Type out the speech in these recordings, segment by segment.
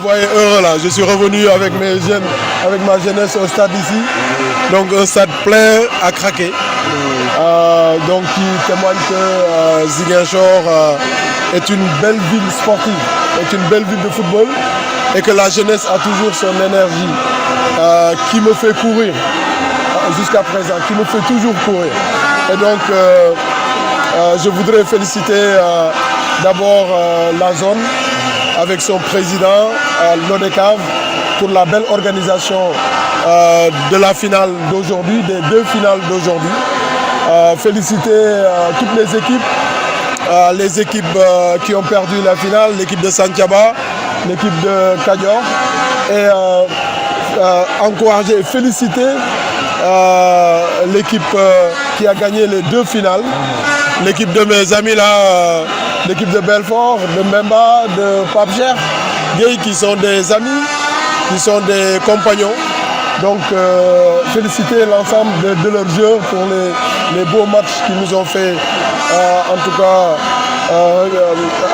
voyez heureux là. Je suis revenu avec mes jeunes, avec ma jeunesse au stade ici. Donc un stade plein à craquer. Donc qui témoigne que Ziguinchor est une belle ville sportive, est une belle ville de football et que la jeunesse a toujours son énergie qui me fait courir jusqu'à présent, qui me fait toujours courir. Et donc je voudrais féliciter d'abord la zone avec son président, l'ODECAV, pour la belle organisation de la finale d'aujourd'hui, des deux finales d'aujourd'hui. Féliciter toutes les équipes qui ont perdu la finale, l'équipe de Santhiaba, l'équipe de Kadior, et encourager et féliciter l'équipe qui a gagné les deux finales, l'équipe de mes amis là, l'équipe de Belfort, de Mbemba, de Papcher, qui sont des amis, qui sont des compagnons. Donc féliciter l'ensemble de leur jeu pour les beaux matchs qu'ils nous ont fait en tout cas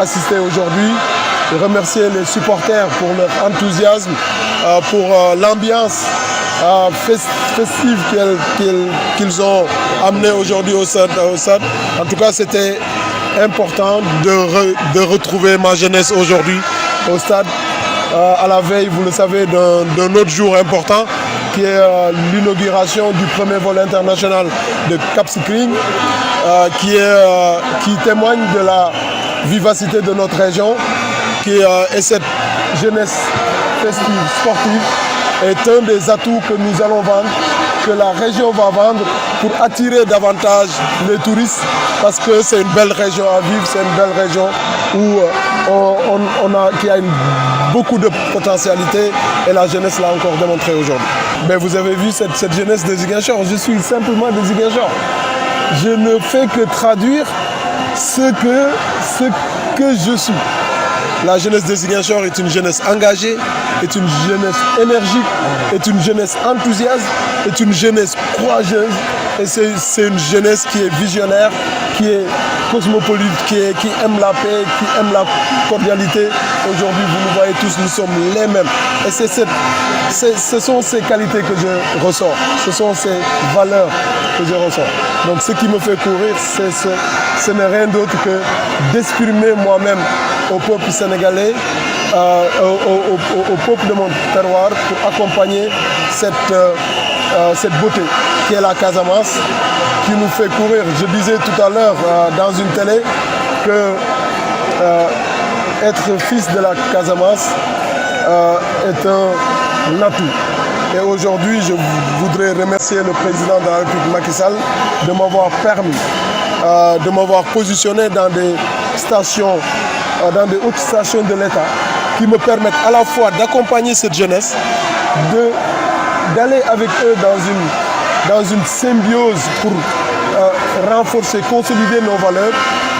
assister aujourd'hui. Remercier les supporters pour leur enthousiasme, pour l'ambiance festive qu'ils ont amenée aujourd'hui au stade. En tout cas, c'était important de retrouver ma jeunesse aujourd'hui au stade, à la veille, vous le savez, d'un autre jour important qui est l'inauguration du premier vol international de Cap Skirring, qui témoigne de la vivacité de notre région, et cette jeunesse festive, sportive, est un des atouts que nous allons vendre, que la région va vendre pour attirer davantage les touristes, parce que c'est une belle région à vivre, c'est une belle région où qui a beaucoup de potentialité, et la jeunesse l'a encore démontré aujourd'hui. Mais vous avez vu cette jeunesse de Ziguinchor, je suis simplement de Ziguinchor. Je ne fais que traduire ce que je suis. La jeunesse de Ziguinchor est une jeunesse engagée, est une jeunesse énergique, est une jeunesse enthousiaste, est une jeunesse courageuse. Et c'est une jeunesse qui est visionnaire, qui est cosmopolite, qui aime la paix, qui aime la cordialité. Aujourd'hui, vous nous voyez tous, nous sommes les mêmes. Et ce sont ces qualités que je ressors, ce sont ces valeurs que je ressors. Donc ce qui me fait courir, ce n'est rien d'autre que d'exprimer moi-même au peuple sénégalais, au peuple de mon terroir, pour accompagner cette beauté qui est la Casamance, qui nous fait courir. Je disais tout à l'heure dans une télé que être fils de la Casamance est un atout. Et aujourd'hui, je voudrais remercier le président de la République, Macky Sall, de m'avoir permis, de m'avoir positionné dans des stations, dans des hautes stations de l'État, qui me permettent à la fois d'accompagner cette jeunesse, d'aller avec eux dans une symbiose pour renforcer, consolider nos valeurs,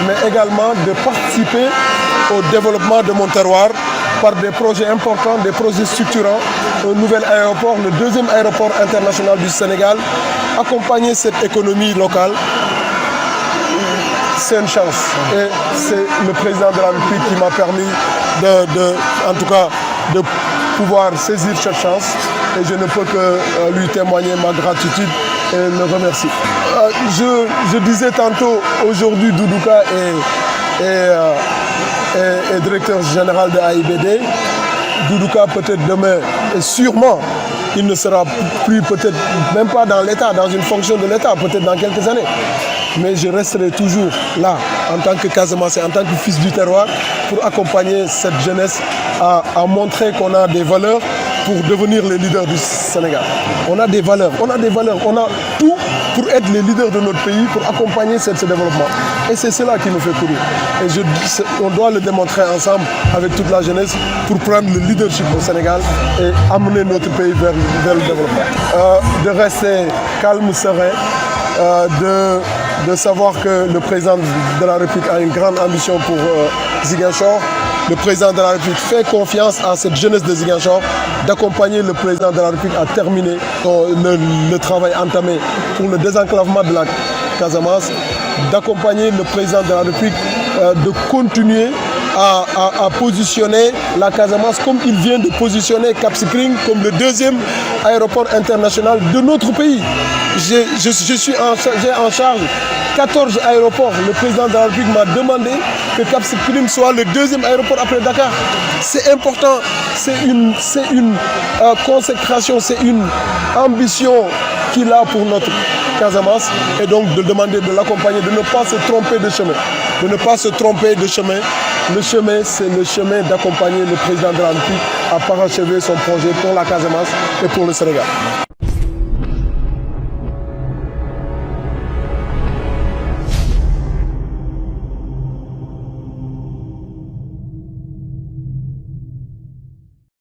mais également de participer au développement de mon terroir par des projets importants, des projets structurants, un nouvel aéroport, le deuxième aéroport international du Sénégal, accompagner cette économie locale. C'est une chance. Et c'est le président de la République qui m'a permis en tout cas, de pouvoir saisir cette chance. Et je ne peux que lui témoigner ma gratitude et le remercier. Je disais tantôt, aujourd'hui, Doudouka est directeur général de AIBD. Doudouka peut-être demain, et sûrement, il ne sera plus peut-être même pas dans l'État, dans une fonction de l'État, peut-être dans quelques années. Mais je resterai toujours là, en tant que Casamançais, en tant que fils du terroir, pour accompagner cette jeunesse à montrer qu'on a des valeurs pour devenir les leaders du Sénégal. On a des valeurs, on a tout pour être les leaders de notre pays, pour accompagner ce développement. Et c'est cela qui nous fait courir. Et on doit le démontrer ensemble avec toute la jeunesse pour prendre le leadership au Sénégal et amener notre pays vers le développement. De rester calme, serein, de savoir que le président de la République a une grande ambition pour Ziguinchor. Le président de la République fait confiance à cette jeunesse de Ziguinchor, d'accompagner le président de la République à terminer le travail entamé pour le désenclavement de la Casamance, d'accompagner le président de la République de continuer à positionner la Casamance comme il vient de positionner Cap Skirring comme le deuxième aéroport international de notre pays. J'ai en charge 14 aéroports. Le président de la République m'a demandé que Cap Skirring soit le deuxième aéroport après Dakar. C'est important, c'est une consécration, c'est une ambition qu'il a pour notre Casamance, et donc de demander de l'accompagner, de ne pas se tromper de chemin. De ne pas se tromper de chemin. Le chemin, c'est le chemin d'accompagner le président de la République à parachever son projet pour la Casamance et pour le Sénégal.